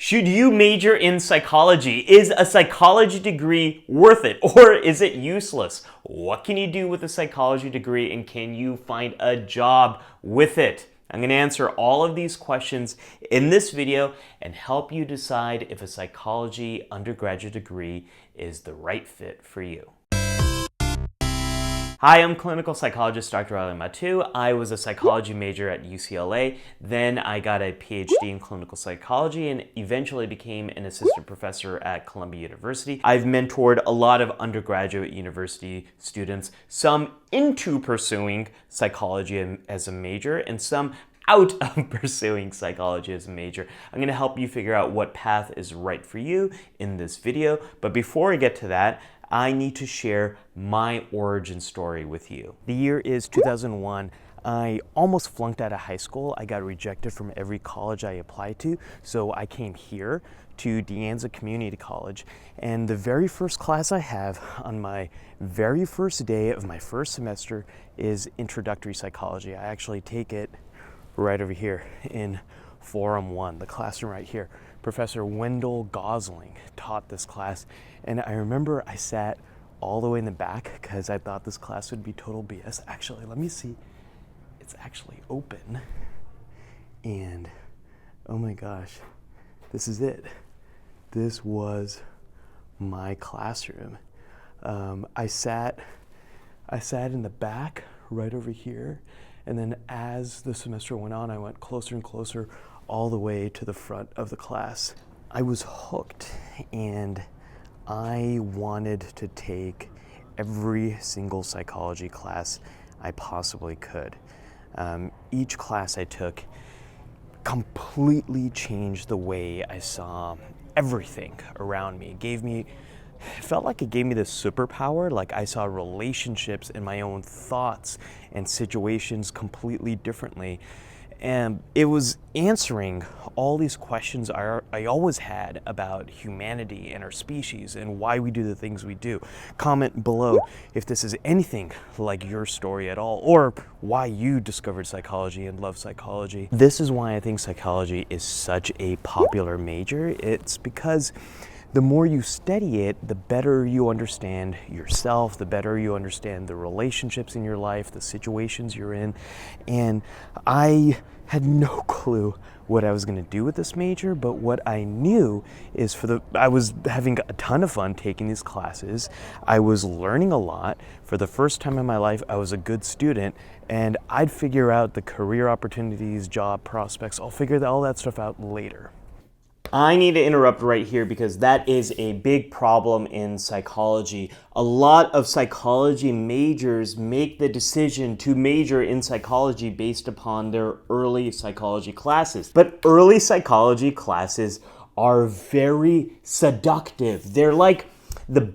Should you major in psychology? Is a psychology degree worth it, or is it useless? What can you do with a psychology degree, and can you find a job with it? I'm going to answer all of these questions in this video and help you decide if a psychology undergraduate degree is the right fit for you. Hi, I'm clinical psychologist Dr. Mattu. I was a psychology major at UCLA. Then I got a PhD in clinical psychology and eventually became an assistant professor at Columbia University. I've mentored a lot of undergraduate university students, some into pursuing psychology as a major and some out of pursuing psychology as a major. I'm going to help you figure out what path is right for you in this video. But before I get to that, I need to share my origin story with you. The year is 2001. I almost flunked out of high school. I got rejected from every college I applied to, so I came here to De Anza Community College. And the very first class I have on my very first day of my first semester is introductory psychology. I actually take it right over here in Forum 1, the classroom right here. Professor Wendell Gosling taught this class, and I remember I sat all the way in the back because I thought this class would be total BS. Actually, let me see. It's actually open, and oh my gosh, this is it. This was my classroom. I sat in the back right over here, and then as the semester went on, I went closer and closer all the way to the front of the class. I was hooked, and I wanted to take every single psychology class I possibly could. Each class I took completely changed the way I saw everything around me. It felt like it gave me this superpower, like I saw relationships and my own thoughts and situations completely differently. And it was answering all these questions I always had about humanity and our species and why we do the things we do. Comment below if this is anything like your story at all, or why you discovered psychology and love psychology. This is why I think psychology is such a popular major. It's because the more you study it, the better you understand yourself, the better you understand the relationships in your life, the situations you're in. And I had no clue what I was going to do with this major, but what I knew is I was having a ton of fun taking these classes. I was learning a lot. For the first time in my life, I was a good student, and I'd figure out the career opportunities, job prospects. I'll figure all that stuff out later. I need to interrupt right here because that is a big problem in psychology. A lot of psychology majors make the decision to major in psychology based upon their early psychology classes. But early psychology classes are very seductive. They're like the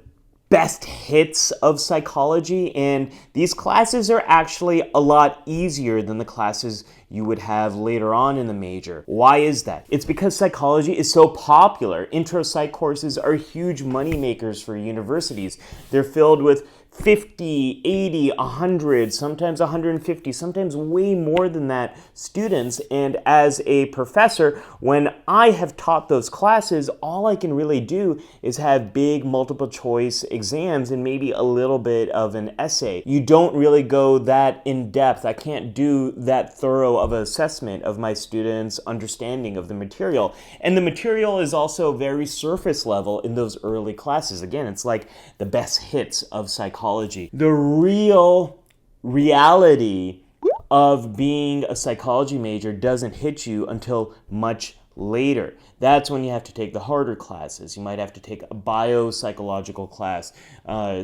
best hits of psychology, and these classes are actually a lot easier than the classes you would have later on in the major. Why is that? It's because psychology is so popular. Intro psych courses are huge money makers for universities. They're filled with 50, 80, 100, sometimes 150, sometimes way more than that students. And as a professor, when I have taught those classes, all I can really do is have big multiple choice exams and maybe a little bit of an essay. You don't really go that in depth. I can't do that thorough of an assessment of my students' understanding of the material. And the material is also very surface level in those early classes. Again, it's like the best hits of psychology. The real reality of being a psychology major doesn't hit you until much later. That's when you have to take the harder classes. You might have to take a biopsychological class,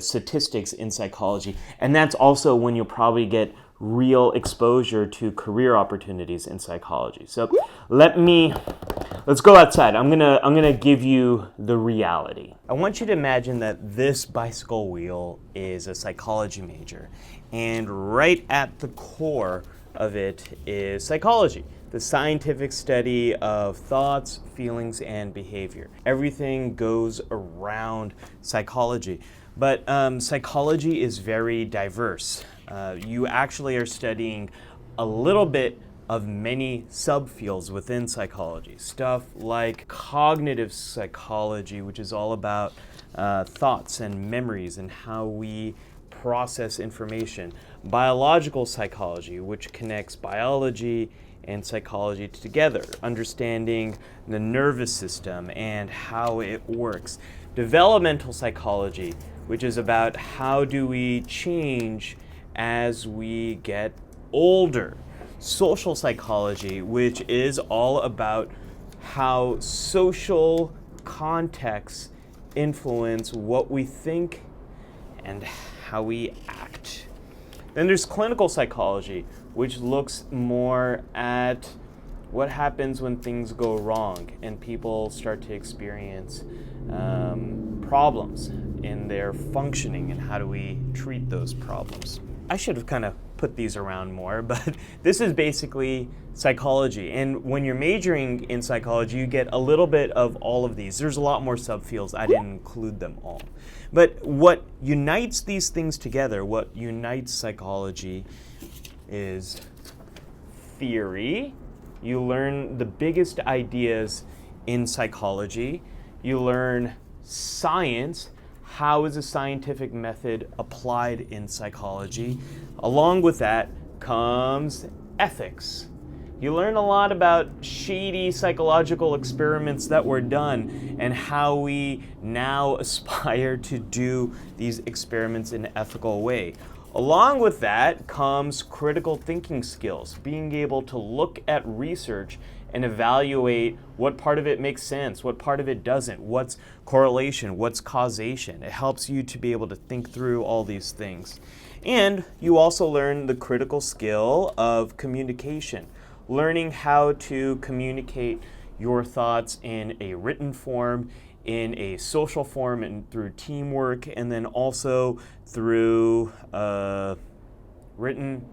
statistics in psychology, and that's also when you'll probably get real exposure to career opportunities in psychology. So let's go outside. I'm gonna give you the reality. I want you to imagine that this bicycle wheel is a psychology major, and right at the core of it is psychology, the scientific study of thoughts, feelings, and behavior. Everything goes around psychology, but psychology is very diverse. You actually are studying a little bit of many subfields within psychology. Stuff like cognitive psychology, which is all about thoughts and memories and how we process information. Biological psychology, which connects biology and psychology together, understanding the nervous system and how it works. Developmental psychology, which is about how do we change as we get older. Social psychology, which is all about how social contexts influence what we think and how we act. Then there's clinical psychology, which looks more at what happens when things go wrong and people start to experience problems in their functioning, and how do we treat those problems. I should have kind of put these around more, but this is basically psychology. And when you're majoring in psychology, you get a little bit of all of these. There's a lot more subfields. I didn't include them all. But what unites these things together, what unites psychology, is theory. You learn the biggest ideas in psychology. You learn science. How is a scientific method applied in psychology? Along with that comes ethics. You learn a lot about shady psychological experiments that were done and how we now aspire to do these experiments in an ethical way. Along with that comes critical thinking skills, being able to look at research and evaluate what part of it makes sense, what part of it doesn't, what's correlation, what's causation. It helps you to be able to think through all these things. And you also learn the critical skill of communication, learning how to communicate your thoughts in a written form, in a social form, and through teamwork, and then also through written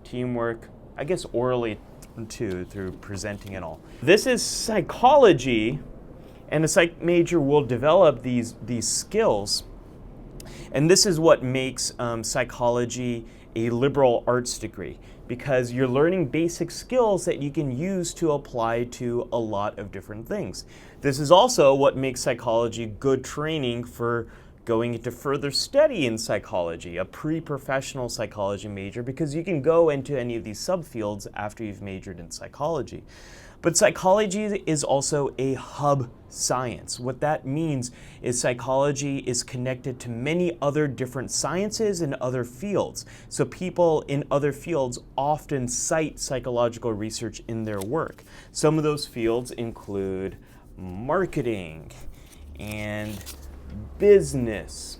teamwork, I guess orally too, through presenting and all. This is psychology, and a psych major will develop these skills, and this is what makes psychology a liberal arts degree, because you're learning basic skills that you can use to apply to a lot of different things. This is also what makes psychology good training for going into further study in psychology, a pre-professional psychology major, because you can go into any of these subfields after you've majored in psychology. But psychology is also a hub science. What that means is psychology is connected to many other different sciences and other fields. So people in other fields often cite psychological research in their work. Some of those fields include marketing and business,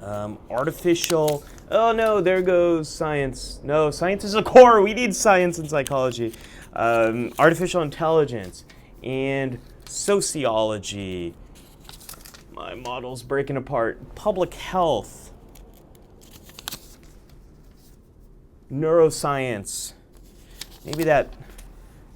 artificial, oh no, there goes science. No, science is a core. We need science in psychology. Artificial intelligence and sociology. My model's breaking apart. Public health, neuroscience. Maybe that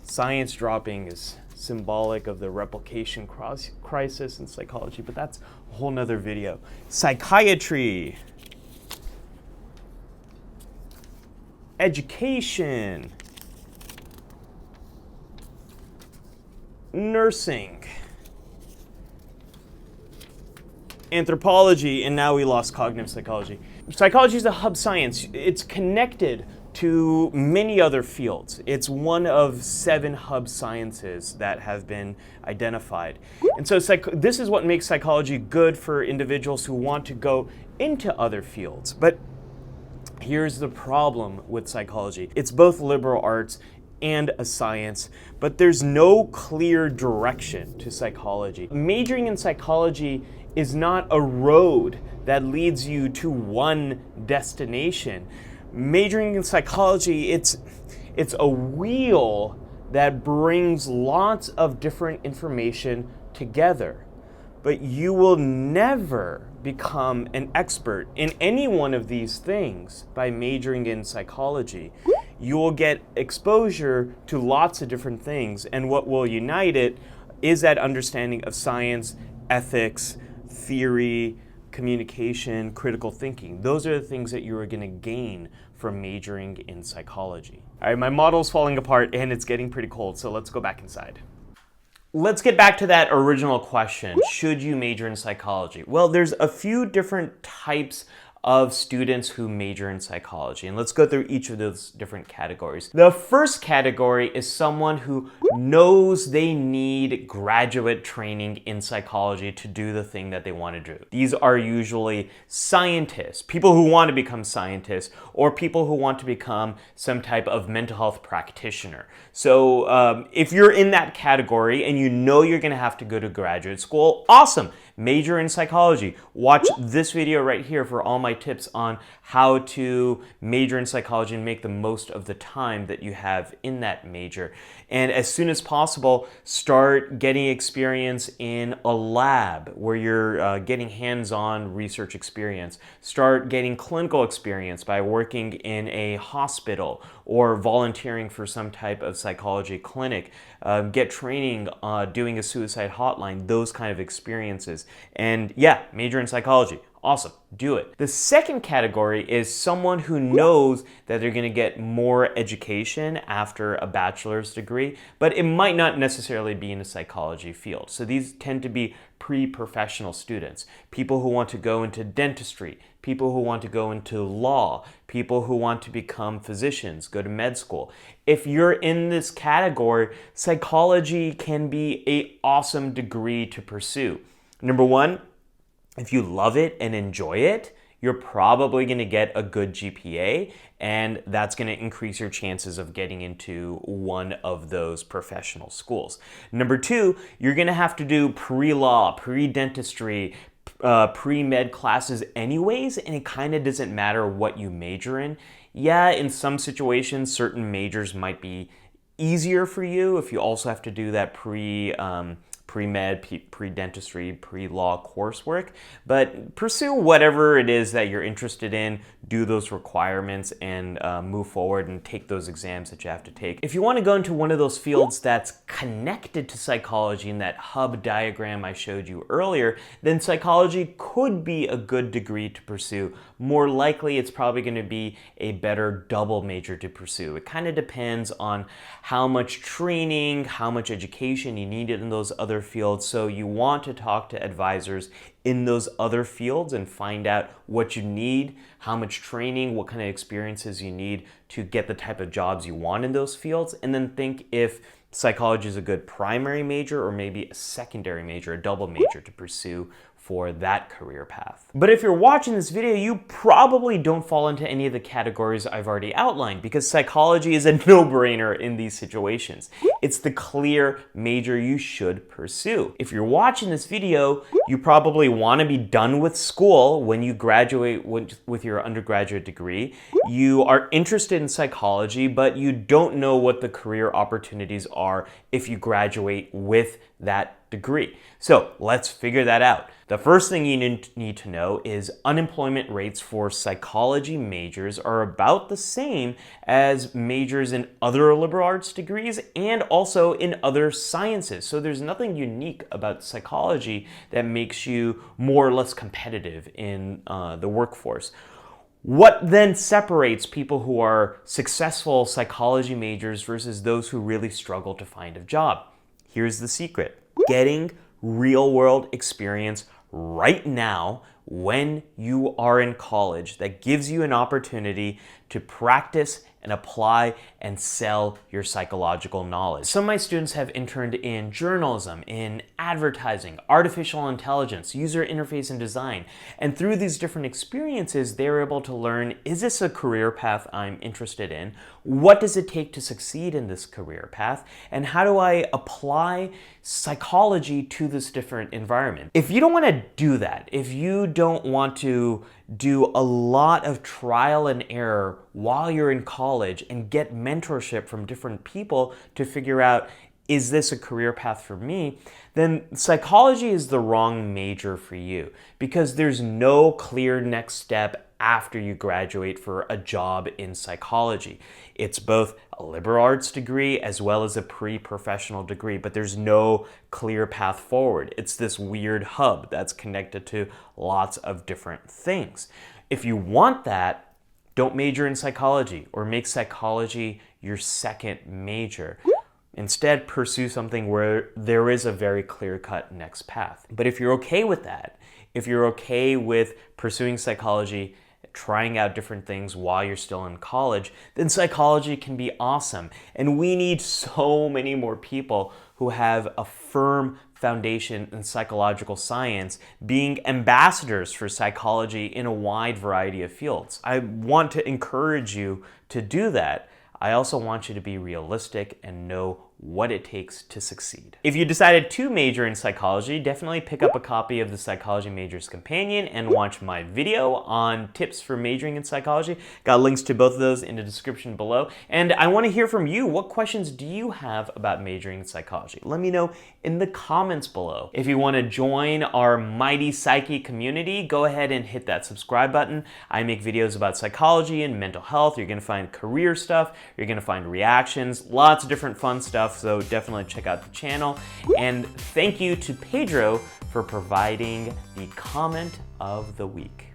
science dropping is symbolic of the replication crisis in psychology, but that's a whole nother video. Psychiatry, education, nursing, anthropology, and now we lost cognitive psychology. Psychology is a hub science. It's connected to many other fields. It's one of 7 hub sciences that have been identified. And so this is what makes psychology good for individuals who want to go into other fields. But here's the problem with psychology. It's both liberal arts and a science, but there's no clear direction to psychology. Majoring in psychology is not a road that leads you to one destination. Majoring in psychology, it's a wheel that brings lots of different information together. But you will never become an expert in any one of these things by majoring in psychology. You will get exposure to lots of different things, and what will unite it is that understanding of science, ethics, theory, communication, critical thinking. Those are the things that you are going to gain from majoring in psychology. All right, my model's falling apart and it's getting pretty cold, so let's go back inside. Let's get back to that original question. Should you major in psychology? Well, there's a few different types of students who major in psychology, and let's go through each of those different categories. The first category is someone who knows they need graduate training in psychology to do the thing that they want to do. These are usually scientists, people who want to become scientists, or people who want to become some type of mental health practitioner. So if you're in that category and you know you're going to have to go to graduate school, awesome. Major in psychology. Watch this video right here for all my tips on how to major in psychology and make the most of the time that you have in that major. And as soon as possible, start getting experience in a lab where you're getting hands-on research experience. Start getting clinical experience by working in a hospital or volunteering for some type of psychology clinic. Get training doing a suicide hotline, those kind of experiences. And yeah, major in psychology. Awesome, do it. The second category is someone who knows that they're going to get more education after a bachelor's degree, but it might not necessarily be in a psychology field. So these tend to be pre-professional students, people who want to go into dentistry, people who want to go into law, people who want to become physicians, go to med school. If you're in this category, psychology can be an awesome degree to pursue. Number one, if you love it and enjoy it, you're probably going to get a good GPA, and that's going to increase your chances of getting into one of those professional schools. Number two, you're going to have to do pre-law, pre-dentistry, pre-med classes anyways, and it kind of doesn't matter what you major in. Yeah, in some situations, certain majors might be easier for you if you also have to do that pre-med, pre-dentistry, pre-law coursework, but pursue whatever it is that you're interested in, do those requirements, and move forward and take those exams that you have to take. If you want to go into one of those fields that's connected to psychology in that hub diagram I showed you earlier, then psychology could be a good degree to pursue. More likely, it's probably going to be a better double major to pursue. It kind of depends on how much training, how much education you needed in those other fields. So you want to talk to advisors in those other fields and find out what you need, how much training, what kind of experiences you need to get the type of jobs you want in those fields, and then think if psychology is a good primary major or maybe a secondary major, a double major to pursue for that career path. But if you're watching this video, you probably don't fall into any of the categories I've already outlined because psychology is a no-brainer in these situations. It's the clear major you should pursue. If you're watching this video, you probably want to be done with school when you graduate with your undergraduate degree. You are interested in psychology, but you don't know what the career opportunities are if you graduate with that degree. So let's figure that out. The first thing you need to know is unemployment rates for psychology majors are about the same as majors in other liberal arts degrees and also in other sciences. So there's nothing unique about psychology that makes you more or less competitive in the workforce. What then separates people who are successful psychology majors versus those who really struggle to find a job? Here's the secret. Getting real-world experience right now when you are in college that gives you an opportunity to practice and apply and sell your psychological knowledge. Some of my students have interned in journalism, in advertising, artificial intelligence, user interface and design. And through these different experiences, they're able to learn, is this a career path I'm interested in? What does it take to succeed in this career path? And how do I apply psychology to this different environment? If you don't want to do that, if you don't want to do a lot of trial and error while you're in college and get mentorship from different people to figure out, is this a career path for me? Then psychology is the wrong major for you because there's no clear next step after you graduate for a job in psychology. It's both a liberal arts degree as well as a pre-professional degree, but there's no clear path forward. It's this weird hub that's connected to lots of different things. If you want that, don't major in psychology or make psychology your second major. Instead, pursue something where there is a very clear-cut next path. But if you're okay with that, if you're okay with pursuing psychology, trying out different things while you're still in college, then psychology can be awesome. And we need so many more people who have a firm foundation in psychological science being ambassadors for psychology in a wide variety of fields. I want to encourage you to do that. I also want you to be realistic and know what it takes to succeed. If you decided to major in psychology, definitely pick up a copy of the Psychology Major's Companion and watch my video on tips for majoring in psychology. Got links to both of those in the description below. And I want to hear from you. What questions do you have about majoring in psychology? Let me know in the comments below. If you want to join our Mighty Psyche community, go ahead and hit that subscribe button. I make videos about psychology and mental health. You're going to find career stuff. You're going to find reactions, lots of different fun stuff. So definitely check out the channel. And thank you to Pedro for providing the comment of the week.